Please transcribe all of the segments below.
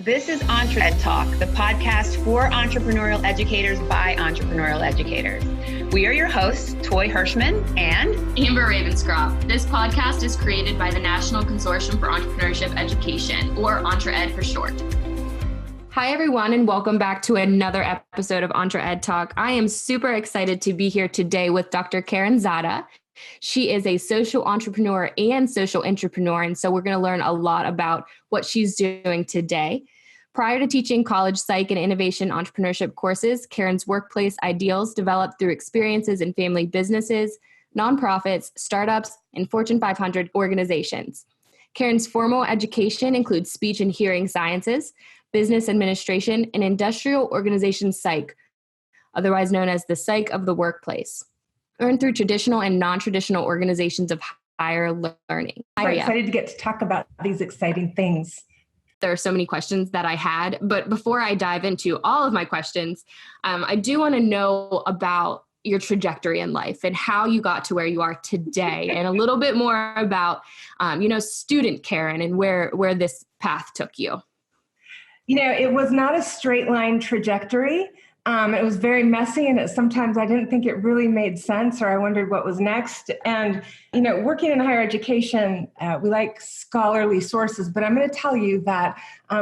This is EntreEd Talk, the podcast for entrepreneurial educators by entrepreneurial educators. We are your hosts, Toy Hirschman and Amber Ravenscroft. This podcast is created by the National Consortium for Entrepreneurship Education, or EntreEd for short. Hi, everyone, and welcome back to another episode of EntreEd Talk. I am super excited to be here today with Dr. Caron Zada. She is a social entrepreneur and social intrapreneur, and so we're going to learn a lot about what she's doing today. Prior to teaching college psych and innovation entrepreneurship courses, Caron's workplace ideals developed through experiences in family businesses, nonprofits, startups, and Fortune 500 organizations. Caron's formal education includes speech and hearing sciences, business administration, and industrial organization psych, otherwise known as the psych of the workplace, earned through traditional and non-traditional organizations of higher learning. I'm excited to get to talk about these exciting things. There are so many questions that I had, but before I dive into all of my questions, I do want to know about your trajectory in life and how you got to where you are today and a little bit more about, student Caron and where this path took you. It was not a straight line trajectory. It was very messy, and sometimes I didn't think it really made sense, or I wondered what was next. And, working in higher education, we like scholarly sources, but I'm going to tell you that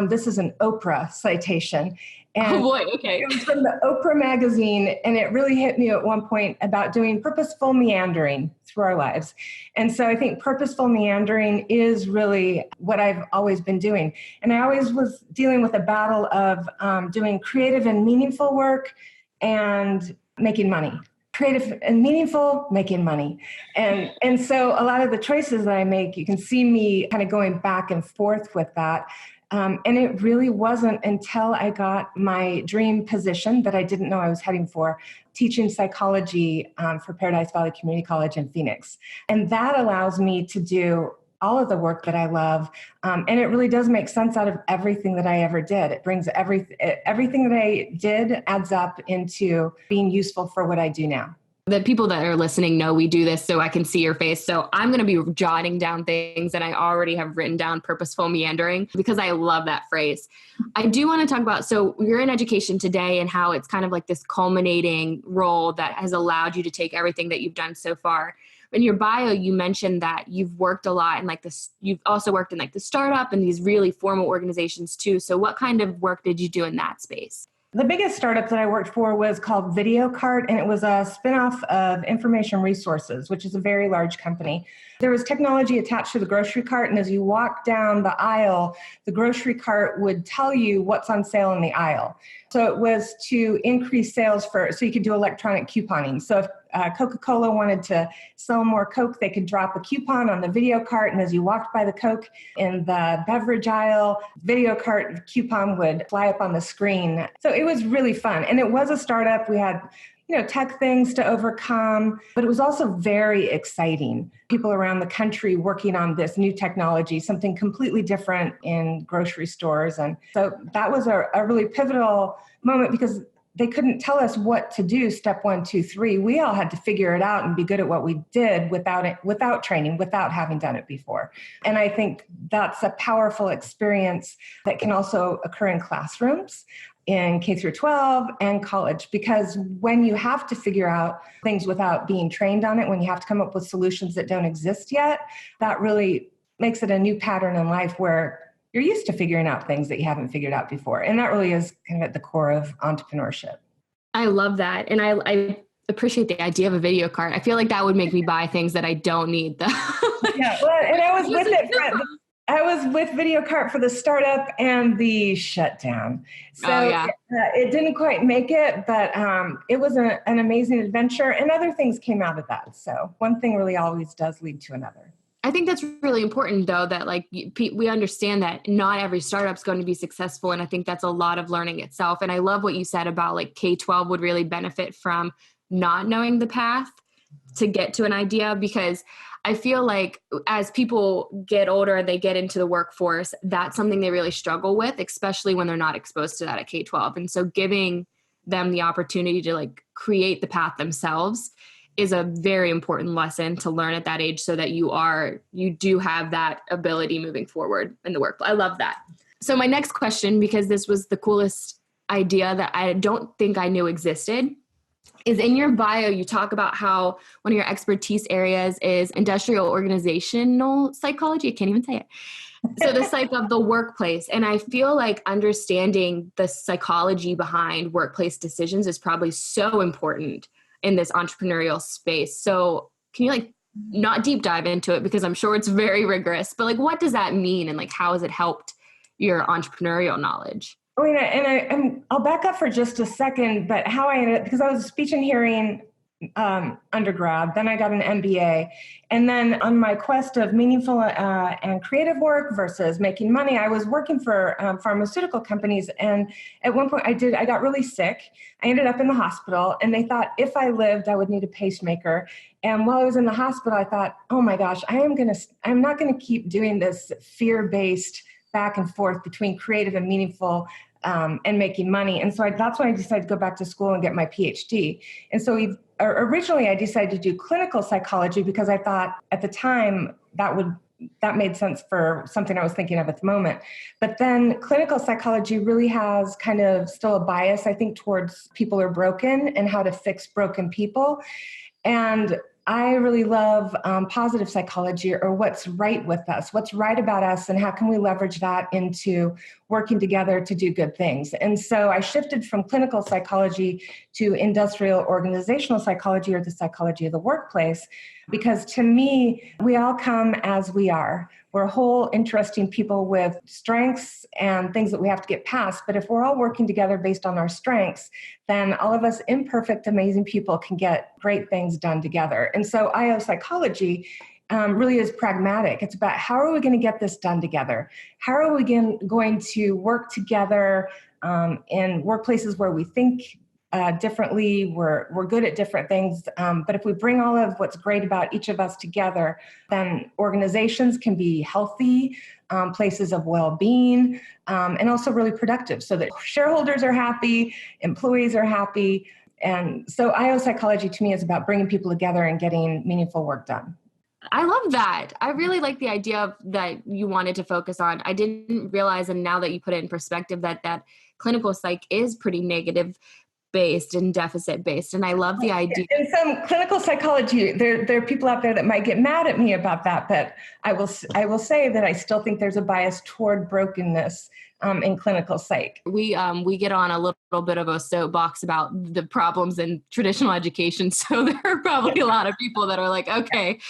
this is an Oprah citation. And oh boy, okay. It was from the Oprah magazine, and it really hit me at one point about doing purposeful meandering through our lives. And so I think purposeful meandering is really what I've always been doing. And I always was dealing with a battle of doing creative and meaningful work and making money. Creative and meaningful, making money. And so a lot of the choices that I make, you can see me kind of going back and forth with that. And it really wasn't until I got my dream position that I didn't know I was heading for, teaching psychology for Paradise Valley Community College in Phoenix. And that allows me to do all of the work that I love. And it really does make sense out of everything that I ever did. It brings everything that I did adds up into being useful for what I do now. The people that are listening know we do this so I can see your face. So I'm going to be jotting down things, and I already have written down purposeful meandering because I love that phrase. I do want to talk about, so you're in education today and how it's kind of like this culminating role that has allowed you to take everything that you've done so far. In your bio, you mentioned that you've worked a lot in you've also worked in the startup and these really formal organizations too. So what kind of work did you do in that space? The biggest startup that I worked for was called VideoCart, and it was a spinoff of Information Resources, which is a very large company. There was technology attached to the grocery cart, and as you walk down the aisle, the grocery cart would tell you what's on sale in the aisle. So it was to increase sales so you could do electronic couponing. So if Coca-Cola wanted to sell more Coke, they could drop a coupon on the video cart, and as you walked by the Coke in the beverage aisle, video cart coupon would fly up on the screen. So it was really fun, and it was a startup. We had tech things to overcome, but it was also very exciting. People around the country working on this new technology, something completely different in grocery stores. And so that was a really pivotal moment because they couldn't tell us what to do, step 1, 2, 3. We all had to figure it out and be good at what we did without training, without having done it before. And I think that's a powerful experience that can also occur in classrooms, in K through 12 and college, because when you have to figure out things without being trained on it, when you have to come up with solutions that don't exist yet, that really makes it a new pattern in life where you're used to figuring out things that you haven't figured out before. And that really is kind of at the core of entrepreneurship. I love that. And I appreciate the idea of a video cart. I feel like that would make me buy things that I don't need though. Yeah, well, and I was with it. I was with VideoCart for the startup and the shutdown. So it didn't quite make it, but it was an amazing adventure, and other things came out of that. So one thing really always does lead to another. I think that's really important though, that we understand that not every startup's going to be successful. And I think that's a lot of learning itself. And I love what you said about K-12 would really benefit from not knowing the path to get to an idea, because I feel like as people get older and they get into the workforce, that's something they really struggle with, especially when they're not exposed to that at K-12. And so giving them the opportunity to create the path themselves is a very important lesson to learn at that age, so that you do have that ability moving forward in the workplace. I love that. So my next question, because this was the coolest idea that I don't think I knew existed, is in your bio, you talk about how one of your expertise areas is industrial organizational psychology. I can't even say it. So the psych of the workplace. And I feel like understanding the psychology behind workplace decisions is probably so important in this entrepreneurial space. So can you not deep dive into it, because I'm sure it's very rigorous, but what does that mean? And how has it helped your entrepreneurial knowledge? I mean, I'll back up for just a second, but how I ended up, because I was a speech and hearing undergrad, then I got an MBA. And then on my quest of meaningful and creative work versus making money, I was working for pharmaceutical companies. And at one point I got really sick. I ended up in the hospital, and they thought if I lived, I would need a pacemaker. And while I was in the hospital, I thought, oh my gosh, I'm not going to keep doing this fear-based back and forth between creative and meaningful and making money. And so that's when I decided to go back to school and get my PhD. And so originally I decided to do clinical psychology because I thought at the time that made sense for something I was thinking of at the moment. But then clinical psychology really has kind of still a bias, I think, towards people are broken and how to fix broken people. And I really love positive psychology, or what's right with us, what's right about us, and how can we leverage that into working together to do good things. And so I shifted from clinical psychology to industrial organizational psychology, or the psychology of the workplace, because to me, we all come as we are. We're whole, interesting people with strengths and things that we have to get past. But if we're all working together based on our strengths, then all of us imperfect, amazing people can get great things done together. And so IO psychology really is pragmatic. It's about how are we going to get this done together? How are we going to work together in workplaces where we think differently, we're good at different things. But if we bring all of what's great about each of us together, then organizations can be healthy, places of well-being, and also really productive so that shareholders are happy, employees are happy. And so IO psychology to me is about bringing people together and getting meaningful work done. I love that. I really like the idea that you wanted to focus on. I didn't realize, and now that you put it in perspective, that clinical psych is pretty negative based and deficit based. And I love the idea. In some clinical psychology, there are people out there that might get mad at me about that, but I will say that I still think there's a bias toward brokenness in clinical psych. We get on a little bit of a soapbox about the problems in traditional education. So there are probably a lot of people that are like, okay,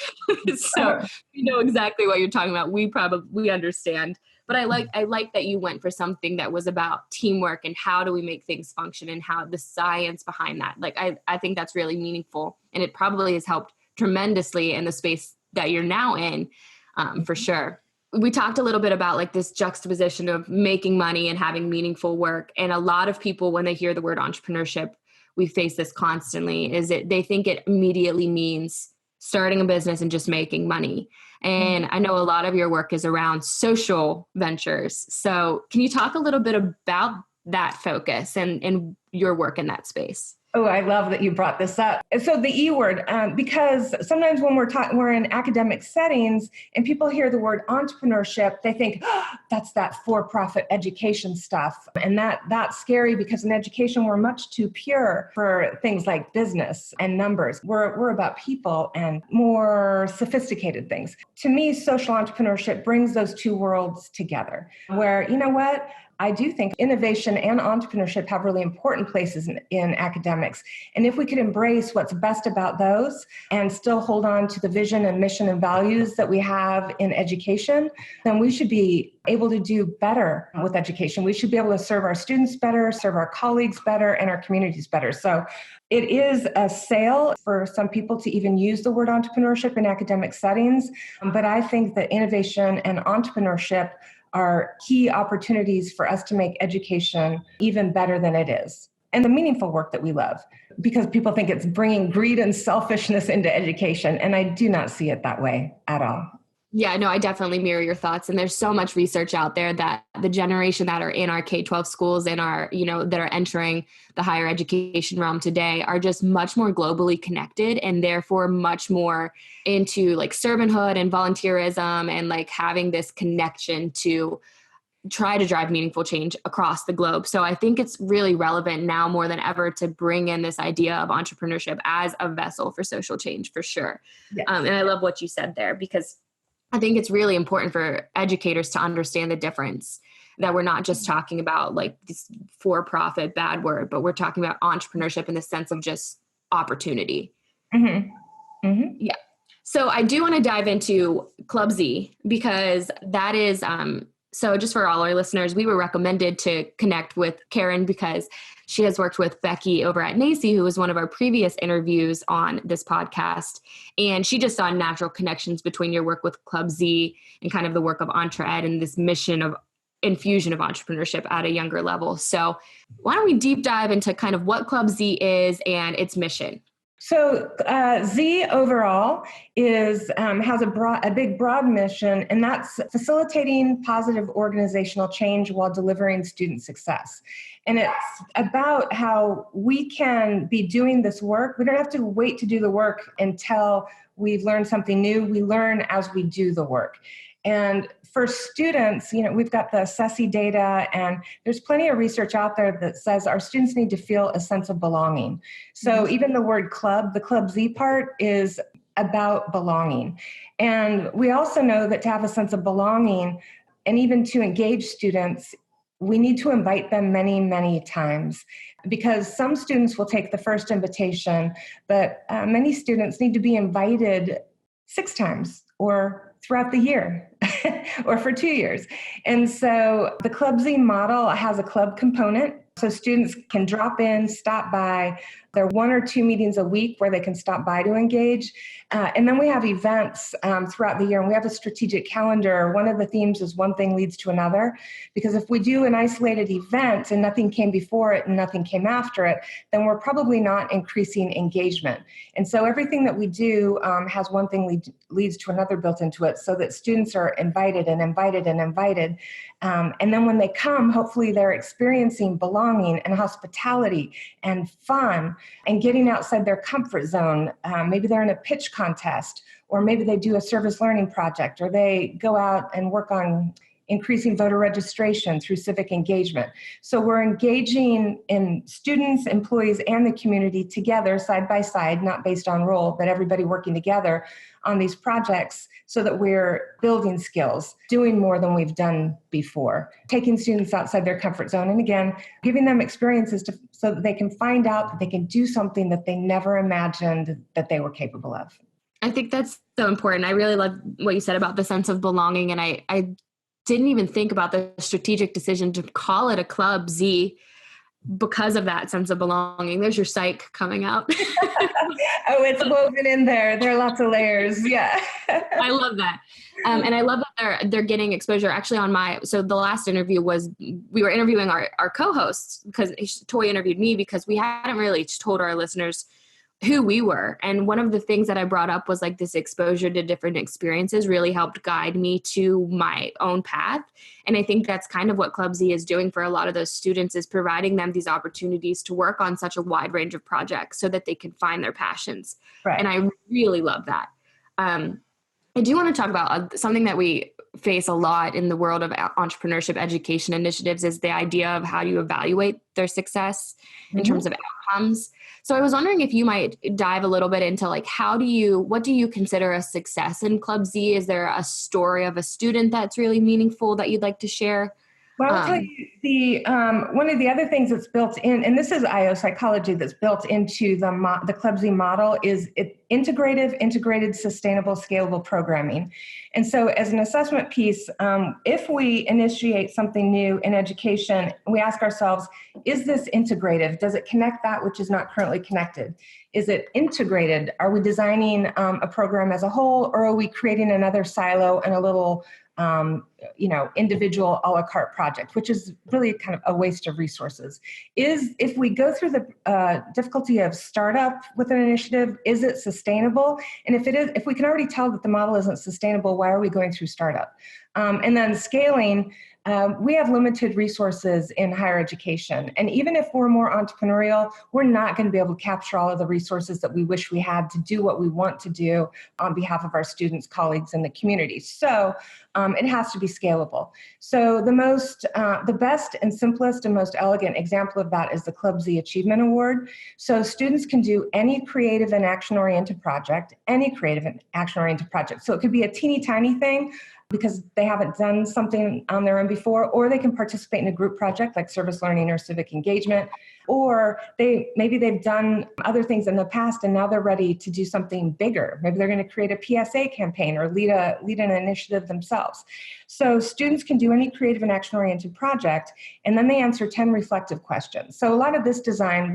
so we know exactly what you're talking about. We understand. But I like that you went for something that was about teamwork and how do we make things function and how the science behind that. I think that's really meaningful, and it probably has helped tremendously in the space that you're now in, for sure. We talked a little bit about this juxtaposition of making money and having meaningful work. And a lot of people, when they hear the word entrepreneurship, we face this constantly, is that they think it immediately means starting a business and just making money. And I know a lot of your work is around social ventures. So can you talk a little bit about that focus and your work in that space? Oh, I love that you brought this up. So the E word, because sometimes when we're in academic settings and people hear the word entrepreneurship, they think, oh, that's that for-profit education stuff. And that's scary because in education, we're much too pure for things like business and numbers. We're about people and more sophisticated things. To me, social entrepreneurship brings those two worlds together where, you know what? I do think innovation and entrepreneurship have really important places in academics. And if we could embrace what's best about those and still hold on to the vision and mission and values that we have in education, then we should be able to do better with education. We should be able to serve our students better, serve our colleagues better, and our communities better. So it is a sale for some people to even use the word entrepreneurship in academic settings. But I think that innovation and entrepreneurship are key opportunities for us to make education even better than it is. And the meaningful work that we love, because people think it's bringing greed and selfishness into education. And I do not see it that way at all. Yeah, no, I definitely mirror your thoughts. And there's so much research out there that the generation that are in our K-12 schools and are, that are entering the higher education realm today are just much more globally connected and therefore much more into servanthood and volunteerism and having this connection to try to drive meaningful change across the globe. So I think it's really relevant now more than ever to bring in this idea of entrepreneurship as a vessel for social change, for sure. Yes. And I love what you said there, because I think it's really important for educators to understand the difference, that we're not just talking about like this for-profit bad word, but we're talking about entrepreneurship in the sense of just opportunity. Mm-hmm. Mm-hmm. Yeah. So I do want to dive into Club Z, because that is, so just for all our listeners, we were recommended to connect with Caron because she has worked with Becky over at NACI, who was one of our previous interviews on this podcast. And she just saw natural connections between your work with Club Z and kind of the work of EntreEd and this mission of infusion of entrepreneurship at a younger level. So why don't we deep dive into kind of what Club Z is and its mission? So Z overall is has a big broad mission, and that's facilitating positive organizational change while delivering student success. And it's about how we can be doing this work. We don't have to wait to do the work until we've learned something new. We learn as we do the work. And for students, we've got the CESI data, and there's plenty of research out there that says our students need to feel a sense of belonging. So even the word club, the Club Z part, is about belonging. And we also know that to have a sense of belonging and even to engage students, we need to invite them many, many times, because some students will take the first invitation, but many students need to be invited 6 times or throughout the year or for 2 years. And so the Club Z model has a club component. So students can drop in, stop by. There are 1 or 2 meetings a week where they can stop by to engage. And then we have events throughout the year, and we have a strategic calendar. One of the themes is one thing leads to another, because if we do an isolated event and nothing came before it and nothing came after it, then we're probably not increasing engagement. And so everything that we do has one thing leads to another built into it, so that students are invited and invited and invited. And then when they come, hopefully they're experiencing belonging and hospitality and fun and getting outside their comfort zone. Maybe they're in a pitch contest, or maybe they do a service learning project, or they go out and work on increasing voter registration through civic engagement. So we're engaging in students, employees, and the community together, side by side, not based on role, but everybody working together on these projects so that we're building skills, doing more than we've done before, taking students outside their comfort zone, and again, giving them experiences so that they can find out that they can do something that they never imagined that they were capable of. I think that's so important. I really love what you said about the sense of belonging, and I didn't even think about the strategic decision to call it a Club Z because of that sense of belonging. There's your psych coming out. Oh, it's woven in there. There are lots of layers. Yeah. I love that. And I love that they're getting exposure. Actually so the last interview was, we were interviewing our co-hosts, because Toy interviewed me because we hadn't really told our listeners who we were. And one of the things that I brought up was like this exposure to different experiences really helped guide me to my own path. And I think that's kind of what Club Z is doing for a lot of those students, is providing them these opportunities to work on such a wide range of projects so that they can find their passions. Right. And I really love that. I do want to talk about something that we face a lot in the world of entrepreneurship education initiatives, is the idea of how you evaluate their success in terms of outcomes. So I was wondering if you might dive a little bit into like, what do you consider a success in Club Z? Is there a story of a student that's really meaningful that you'd like to share? Well, I'll tell you, one of the other things that's built in, and this is IO psychology that's built into the Club Z model, is integrated, sustainable, scalable programming. And so as an assessment piece, if we initiate something new in education, we ask ourselves, is this integrative? Does it connect that which is not currently connected? Is it integrated? Are we designing a program as a whole, or are we creating another silo and a little individual a la carte project, which is really kind of a waste of resources? If we go through the difficulty of startup with an initiative, is it sustainable? And if we can already tell that the model isn't sustainable, why are we going through startup? And then scaling, we have limited resources in higher education. And even if we're more entrepreneurial, we're not going to be able to capture all of the resources that we wish we had to do what we want to do on behalf of our students, colleagues, and the community. So it has to be scalable. So the best and simplest and most elegant example of that is the Club Z Achievement Award. So students can do any creative and action-oriented project, So it could be a teeny tiny thing because they haven't done something on their own before, or they can participate in a group project like service learning or civic engagement, or maybe they've done other things in the past and now they're ready to do something bigger. Maybe they're going to create a PSA campaign or lead an initiative themselves. So students can do any creative and action-oriented project, and then they answer 10 reflective questions. So a lot of this design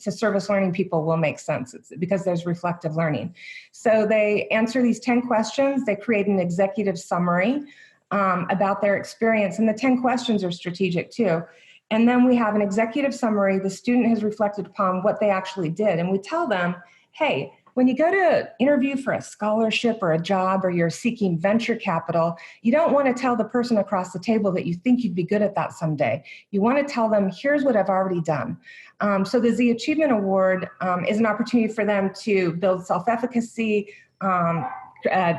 to service learning people will make sense because there's reflective learning. So they answer these 10 questions, they create an executive summary about their experience, and the 10 questions are strategic too. And then we have an executive summary. The student has reflected upon what they actually did. And we tell them, hey, when you go to interview for a scholarship or a job, or you're seeking venture capital, you don't want to tell the person across the table that you think you'd be good at that someday. You want to tell them, here's what I've already done. So the Z Achievement Award is an opportunity for them to build self-efficacy,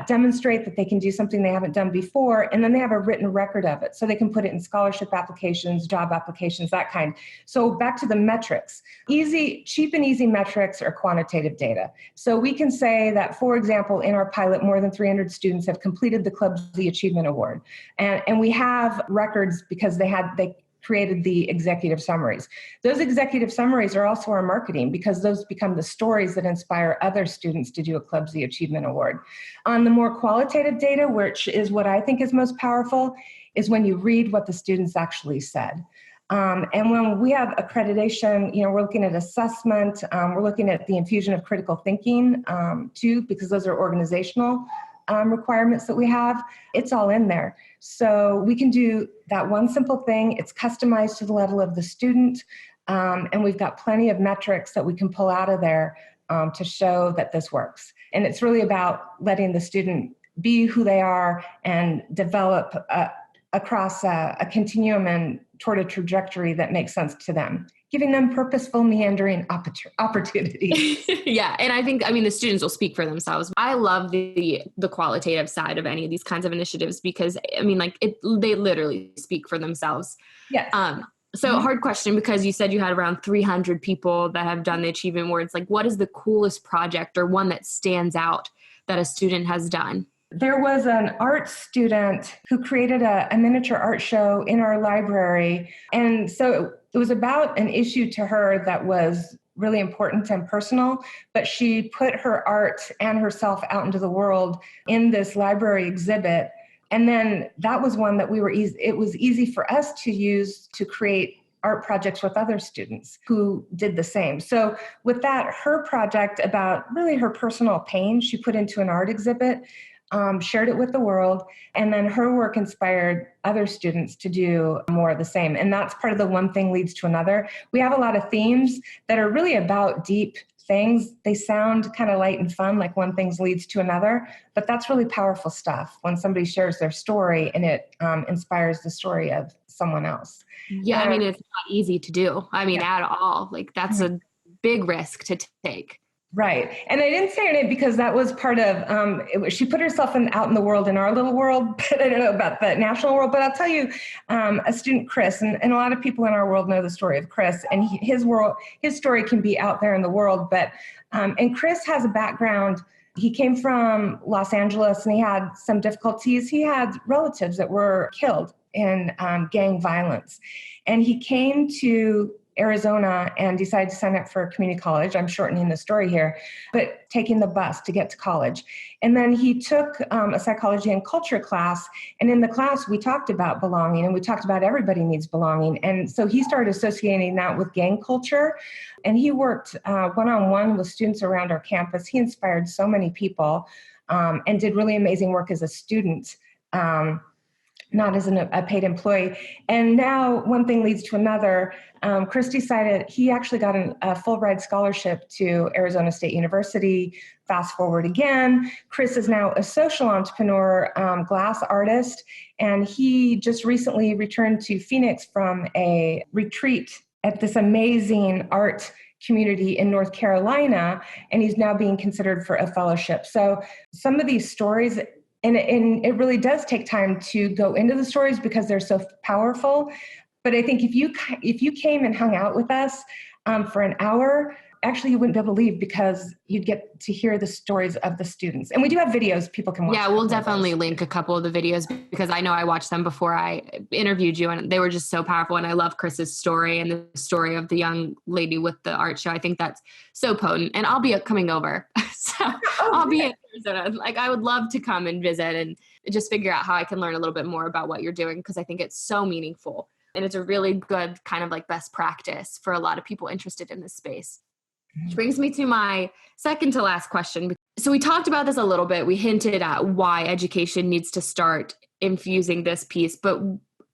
demonstrate that they can do something they haven't done before, and then they have a written record of it. So they can put it in scholarship applications, job applications, that kind. So back to the metrics. Cheap and easy metrics are quantitative data. So we can say that, for example, in our pilot, more than 300 students have completed the Club Z Achievement Award. And we have records because they created the executive summaries. Those executive summaries are also our marketing because those become the stories that inspire other students to do a Club Z Achievement Award. On the more qualitative data, which is what I think is most powerful, is when you read what the students actually said. And when we have accreditation, we're looking at assessment, we're looking at the infusion of critical thinking too, because those are organizational requirements that we have. It's all in there. So we can do that one simple thing. It's customized to the level of the student. And we've got plenty of metrics that we can pull out of there to show that this works. And it's really about letting the student be who they are and develop across a continuum and toward a trajectory that makes sense to them, giving them purposeful, meandering opportunities. Yeah. And I think, the students will speak for themselves. I love the qualitative side of any of these kinds of initiatives because, they literally speak for themselves. Yes. So a hard question, because you said you had around 300 people that have done the Achievement Awards. Like, what is the coolest project or one that stands out that a student has done? There was an art student who created a miniature art show in our library. And so it was about an issue to her that was really important and personal, but she put her art and herself out into the world in this library exhibit. And then that was one that it was easy for us to use to create art projects with other students who did the same. So with that, her project about really her personal pain, she put into an art exhibit, shared it with the world, and then her work inspired other students to do more of the same. And that's part of the one thing leads to another. We have a lot of themes that are really about deep things. They sound kind of light and fun, like one thing leads to another, but that's really powerful stuff when somebody shares their story and it inspires the story of someone else. Yeah, it's not easy to do. At all. Like, that's a big risk to take. Right. And I didn't say her name because that was part of, she put herself out in the world, in our little world, but I don't know about the national world. But I'll tell you, a student, Chris, and a lot of people in our world know the story of Chris, and his story can be out there in the world. But, and Chris has a background. He came from Los Angeles and he had some difficulties. He had relatives that were killed in gang violence. And he came to Arizona and decided to sign up for a community college. I'm shortening the story here, but taking the bus to get to college. And then he took a psychology and culture class. And in the class, we talked about belonging and we talked about everybody needs belonging. And so he started associating that with gang culture. And he worked one-on-one with students around our campus. He inspired so many people and did really amazing work as a student. not as a paid employee. And now one thing leads to another. Chris decided he actually got a full-ride scholarship to Arizona State University. Fast forward again, Chris is now a social entrepreneur, glass artist, and he just recently returned to Phoenix from a retreat at this amazing art community in North Carolina, and he's now being considered for a fellowship. So some of these stories, and it really does take time to go into the stories because they're so powerful. But I think if you came and hung out with us for an hour, actually you wouldn't be able to leave because you'd get to hear the stories of the students. And we do have videos people can watch. Yeah, we'll definitely link a couple of the videos because I know I watched them before I interviewed you and they were just so powerful. And I love Chris's story and the story of the young lady with the art show. I think that's so potent. And I'll be coming over. So I'll be in Arizona. Like I would love to come and visit and just figure out how I can learn a little bit more about what you're doing because I think it's so meaningful. And it's a really good kind of like best practice for a lot of people interested in this space. Which brings me to my second to last question. So we talked about this a little bit. We hinted at why education needs to start infusing this piece, but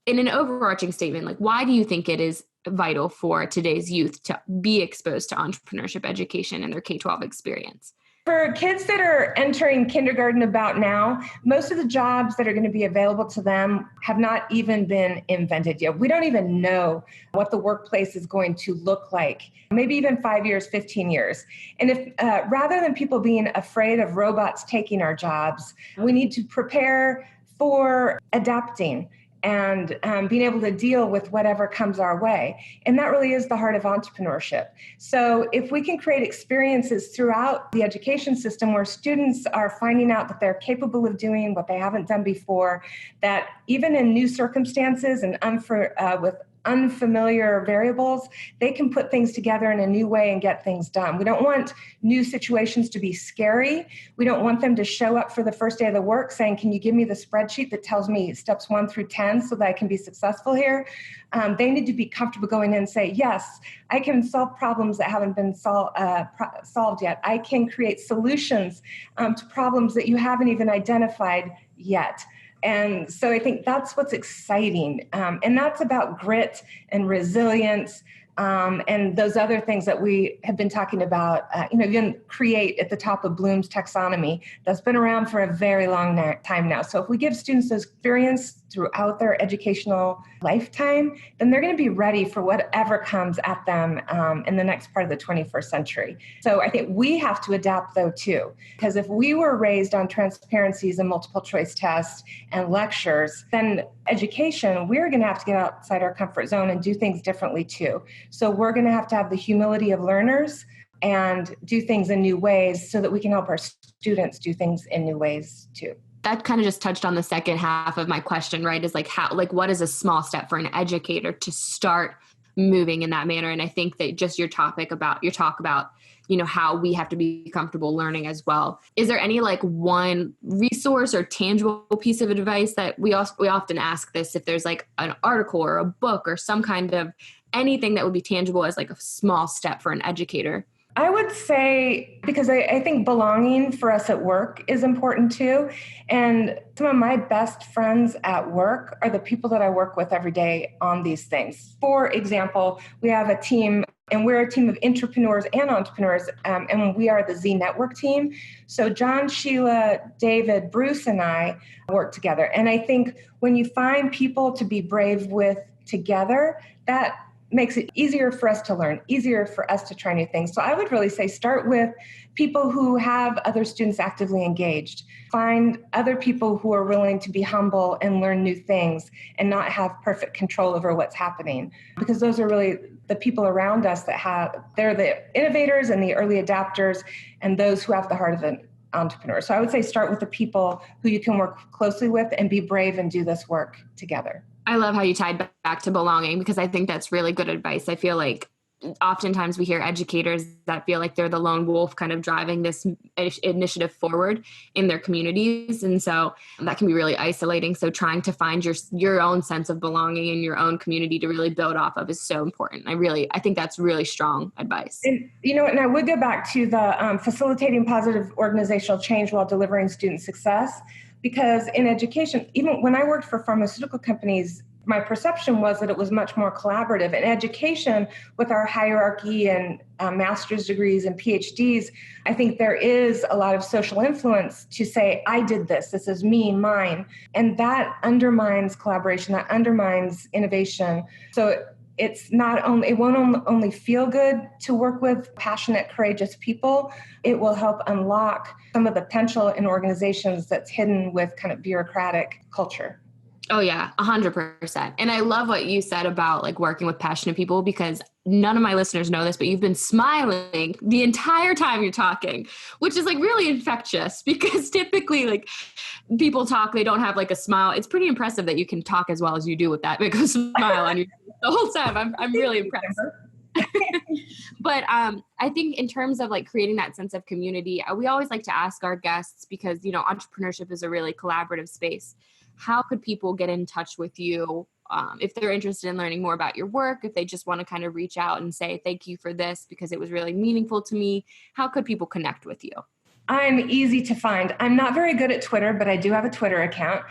in an overarching statement, like why do you think it is vital for today's youth to be exposed to entrepreneurship education in their K-12 experience? For kids that are entering kindergarten about now, most of the jobs that are going to be available to them have not even been invented yet. We don't even know what the workplace is going to look like, maybe even 5 years, 15 years. And if rather than people being afraid of robots taking our jobs, we need to prepare for adapting and being able to deal with whatever comes our way. And that really is the heart of entrepreneurship. So if we can create experiences throughout the education system where students are finding out that they're capable of doing what they haven't done before, that even in new circumstances and with unfamiliar variables, they can put things together in a new way and get things done. We don't want new situations to be scary. We don't want them to show up for the first day of the work saying, can you give me the spreadsheet that tells me steps 1 through 10 so that I can be successful here? They need to be comfortable going in and say, yes, I can solve problems that haven't been solved yet. I can create solutions to problems that you haven't even identified yet. And so I think that's what's exciting. And that's about grit and resilience and those other things that we have been talking about, even CREATE at the top of Bloom's taxonomy that's been around for a very long time now. So if we give students those experience throughout their educational lifetime, then they're going to be ready for whatever comes at them in the next part of the 21st century. So I think we have to adapt though too, because if we were raised on transparencies and multiple choice tests and lectures, then education, we're going to have to get outside our comfort zone and do things differently too. So we're going to have the humility of learners and do things in new ways so that we can help our students do things in new ways too. That kind of just touched on the second half of my question, right? Is like what is a small step for an educator to start moving in that manner? And I think that just your talk about, how we have to be comfortable learning as well. Is there any like one resource or tangible piece of advice that we often ask this, if there's like an article or a book or some kind of anything that would be tangible as like a small step for an educator? I would say, because I think belonging for us at work is important too. And some of my best friends at work are the people that I work with every day on these things. For example, we have a team, and we're a team of intrapreneurs and entrepreneurs, and we are the Z Network team. So John, Sheila, David, Bruce, and I work together. And I think when you find people to be brave with together, that makes it easier for us to learn, easier for us to try new things. So I would really say start with people who have other students actively engaged. Find other people who are willing to be humble and learn new things and not have perfect control over what's happening. Because those are really the people around us they're the innovators and the early adapters and those who have the heart of an entrepreneur. So I would say start with the people who you can work closely with and be brave and do this work together. I love how you tied back to belonging because I think that's really good advice. I feel like oftentimes we hear educators that feel like they're the lone wolf kind of driving this initiative forward in their communities. And so that can be really isolating. So trying to find your own sense of belonging in your own community to really build off of is so important. I think that's really strong advice. And I would go back to the facilitating positive organizational change while delivering student success. because in education, even when I worked for pharmaceutical companies, my perception was that it was much more collaborative. In education, with our hierarchy and master's degrees and PhDs, I think there is a lot of social influence to say, I did this is me, mine. And that undermines collaboration, that undermines innovation. So it won't only feel good to work with passionate, courageous people, it will help unlock some of the potential in organizations that's hidden with kind of bureaucratic culture. Oh yeah, 100%. And I love what you said about like working with passionate people, because none of my listeners know this, but you've been smiling the entire time you're talking, which is like really infectious, because typically like people talk, they don't have like a smile. It's pretty impressive that you can talk as well as you do with that big of a smile on your the whole time. I'm really impressed. But I think in terms of like creating that sense of community, we always like to ask our guests, because, you know, entrepreneurship is a really collaborative space. How could people get in touch with you if they're interested in learning more about your work, if they just want to kind of reach out and say, thank you for this because it was really meaningful to me? How could people connect with you? I'm easy to find. I'm not very good at Twitter, but I do have a Twitter account.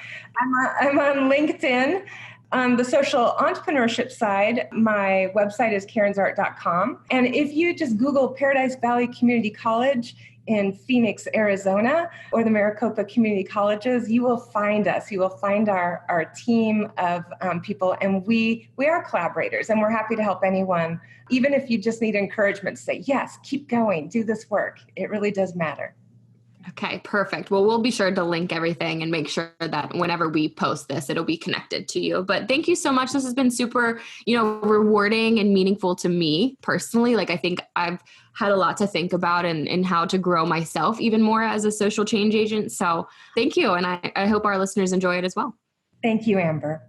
I'm on LinkedIn. On the social entrepreneurship side, my website is caronzart.com. And if you just Google Paradise Valley Community College in Phoenix, Arizona, or the Maricopa Community Colleges, you will find us. You will find our team of people, and we are collaborators, and we're happy to help anyone, even if you just need encouragement to say, yes, keep going, do this work. It really does matter. Okay, perfect. Well, we'll be sure to link everything and make sure that whenever we post this, it'll be connected to you. But thank you so much. This has been super, rewarding and meaningful to me personally. Like, I think I've had a lot to think about and how to grow myself even more as a social change agent. So thank you. And I hope our listeners enjoy it as well. Thank you, Amber.